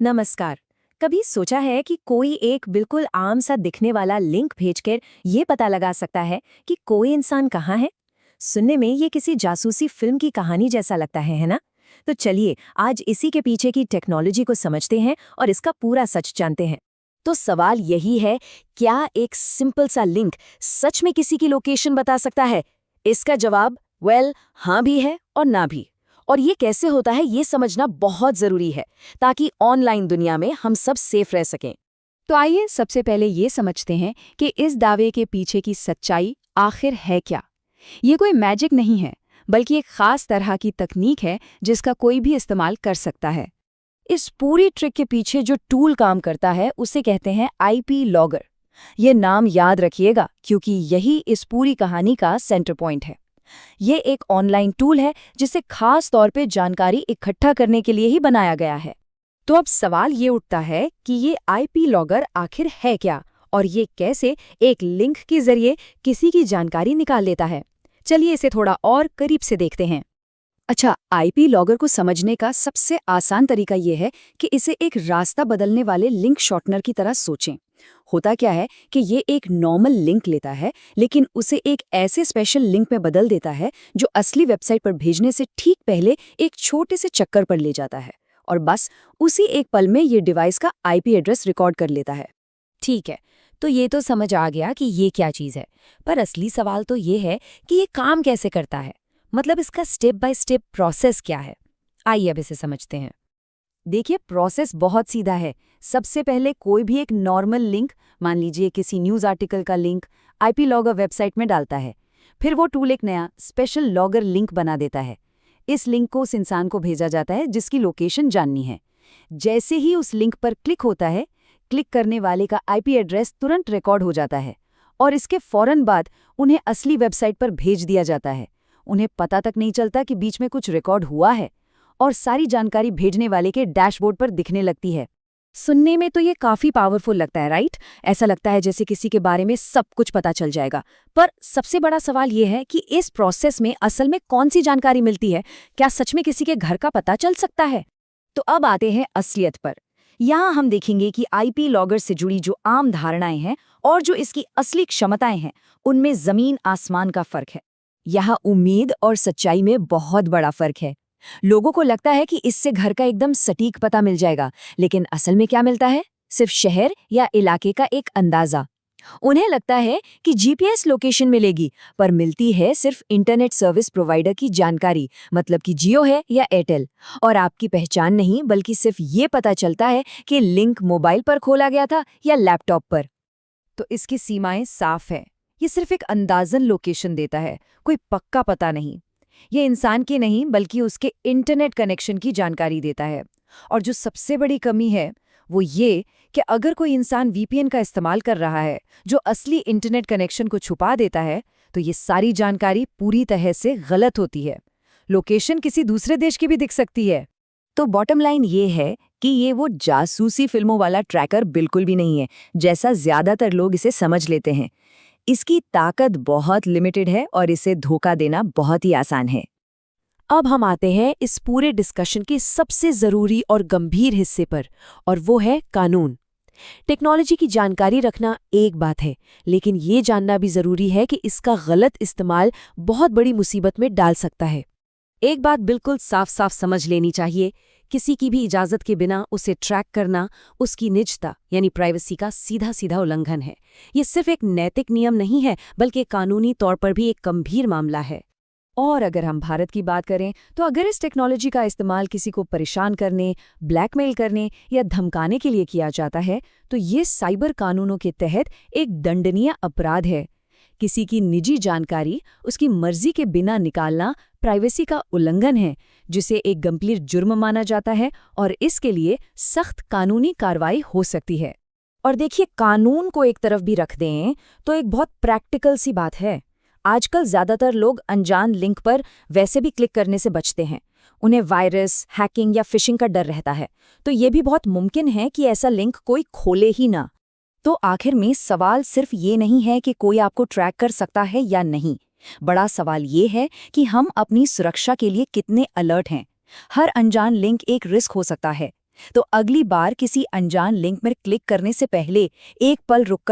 नमस्कार। कभी सोचा है कि कोई एक बिल्कुल आम सा दिखने वाला लिंक भेजकर ये पता लगा सकता है कि कोई इंसान कहाँ है? सुनने में ये किसी जासूसी फिल्म की कहानी जैसा लगता है ना? तो चलिए आज इसी के पीछे की टेक्नोलॉजी को समझते हैं और इसका पूरा सच जानते हैं। तो सवाल यही है, क्या एक सिंपल सा लिंक सच में किसी की लोकेशन बता सकता है? इसका जवाब हाँ भी है और ना भी। और ये कैसे होता है ये समझना बहुत जरूरी है, ताकि ऑनलाइन दुनिया में हम सब सेफ रह सकें। तो आइए सबसे पहले ये समझते हैं कि इस दावे के पीछे की सच्चाई आखिर है क्या। ये कोई मैजिक नहीं है, बल्कि एक खास तरह की तकनीक है जिसका कोई भी इस्तेमाल कर सकता है। इस पूरी ट्रिक के पीछे जो टूल काम करता है उसे कहते हैं आईपी लॉगर। ये नाम याद रखिएगा क्योंकि यही इस पूरी कहानी का सेंटर पॉइंट है। ये एक ऑनलाइन टूल है जिसे खास तौर पे जानकारी इकट्ठा करने के लिए ही बनाया गया है। तो अब सवाल ये उठता है कि ये आईपी लॉगर आखिर है क्या और ये कैसे एक लिंक के जरिए किसी की जानकारी निकाल लेता है। चलिए इसे थोड़ा और करीब से देखते हैं। अच्छा, आईपी लॉगर को समझने का सबसे आसान तरीका ये है कि इसे एक रास्ता बदलने वाले लिंक शॉर्टनर की तरह सोचें। होता क्या है कि ये एक नॉर्मल लिंक लेता है, लेकिन उसे एक ऐसे स्पेशल लिंक में बदल देता है जो असली वेबसाइट पर भेजने से ठीक पहले एक छोटे से चक्कर पर ले जाता है, और बस उसी एक पल में ये डिवाइस का आईपी एड्रेस रिकॉर्ड कर लेता है। ठीक है, तो ये तो समझ आ गया कि ये क्या चीज़ है, पर असली सवाल तो ये है कि ये काम कैसे करता है। मतलब इसका स्टेप बाय स्टेप प्रोसेस क्या है। आइए अब इसे समझते हैं। देखिए, प्रोसेस बहुत सीधा है। सबसे पहले कोई भी एक नॉर्मल लिंक, मान लीजिए किसी न्यूज़ आर्टिकल का लिंक, आईपी लॉगर वेबसाइट में डालता है। फिर वो टूल एक नया स्पेशल लॉगर लिंक बना देता है। इस लिंक को उस इंसान को भेजा जाता है जिसकी लोकेशन जाननी है। जैसे ही उस लिंक पर क्लिक होता है, क्लिक करने वाले का आईपी एड्रेस तुरंत रिकॉर्ड हो जाता है और इसके फौरन बाद उन्हें असली वेबसाइट पर भेज दिया जाता है। उन्हें पता तक नहीं चलता कि बीच में कुछ रिकॉर्ड हुआ है, और सारी जानकारी भेजने वाले के डैशबोर्ड पर दिखने लगती है। सुनने में तो ये काफी पावरफुल लगता है, राइट? ऐसा लगता है जैसे किसी के बारे में सब कुछ पता चल जाएगा। पर सबसे बड़ा सवाल ये है कि इस प्रोसेस में असल में कौन सी जानकारी मिलती है? क्या सच में किसी के घर का पता चल सकता है? तो अब आते हैं असलियत पर। यहाँ हम देखेंगे कि आईपी लॉगर से जुड़ी जो आम धारणाएं हैं और जो इसकी असली क्षमताएं हैं, उनमें जमीन आसमान का फर्क है। यहाँ उम्मीद और सच्चाई में बहुत बड़ा फर्क है। लोगों को लगता है कि इससे घर का एकदम सटीक पता मिल जाएगा, लेकिन असल में क्या मिलता है? सिर्फ शहर या इलाके का एक अंदाजा। उन्हें लगता है कि जीपीएस लोकेशन मिलेगी, पर मिलती है सिर्फ इंटरनेट सर्विस प्रोवाइडर की जानकारी, मतलब कि जियो है या एयरटेल। और आपकी पहचान नहीं, बल्कि सिर्फ ये पता चलता है कि लिंक मोबाइल पर खोला गया था या लैपटॉप पर। तो इसकी सीमाएं साफ है। ये सिर्फ एक अंदाजन लोकेशन देता है, कोई पक्का पता नहीं। ये इंसान की नहीं बल्कि उसके इंटरनेट कनेक्शन की जानकारी देता है। और जो सबसे बड़ी कमी है वो ये कि अगर कोई इंसान वीपीएन का इस्तेमाल कर रहा है जो असली इंटरनेट कनेक्शन को छुपा देता है, तो ये सारी जानकारी पूरी तरह से गलत होती है। लोकेशन किसी दूसरे देश की भी दिख सकती है। तो बॉटम लाइन ये है कि ये वो जासूसी फिल्मों वाला ट्रैकर बिल्कुल भी नहीं है, जैसा ज्यादातर लोग इसे समझ लेते हैं। इसकी ताकत बहुत लिमिटेड है और इसे धोखा देना बहुत ही आसान है। अब हम आते हैं इस पूरे डिस्कशन के सबसे जरूरी और गंभीर हिस्से पर, और वो है कानून। टेक्नोलॉजी की जानकारी रखना एक बात है, लेकिन ये जानना भी जरूरी है कि इसका गलत इस्तेमाल बहुत बड़ी मुसीबत में डाल सकता है। एक बात बिल्कुल साफ साफ समझ लेनी चाहिए, किसी की भी इजाजत के बिना उसे ट्रैक करना उसकी निजता यानी प्राइवेसी का सीधा सीधा उल्लंघन है। ये सिर्फ एक नैतिक नियम नहीं है, बल्कि कानूनी तौर पर भी एक गंभीर मामला है। और अगर हम भारत की बात करें, तो अगर इस टेक्नोलॉजी का इस्तेमाल किसी को परेशान करने, ब्लैकमेल करने या धमकाने के लिए किया जाता है, तो ये साइबर कानूनों के तहत एक दंडनीय अपराध है। किसी की निजी जानकारी उसकी मर्जी के बिना निकालना प्राइवेसी का उल्लंघन है, जिसे एक गंभीर जुर्म माना जाता है, और इसके लिए सख्त कानूनी कार्रवाई हो सकती है। और देखिए, कानून को एक तरफ भी रख दें तो एक बहुत प्रैक्टिकल सी बात है। आजकल ज्यादातर लोग अनजान लिंक पर वैसे भी क्लिक करने से बचते हैं। उन्हें वायरस, हैकिंग या फिशिंग का डर रहता है, तो ये भी बहुत मुमकिन है कि ऐसा लिंक कोई खोले ही ना। तो आखिर में सवाल सिर्फ ये नहीं है कि कोई आपको ट्रैक कर सकता है या नहीं। बड़ा सवाल ये है कि हम अपनी सुरक्षा के लिए कितने अलर्ट हैं। हर अनजान लिंक एक रिस्क हो सकता है। तो अगली बार किसी अनजान लिंक में क्लिक करने से पहले एक पल रुककर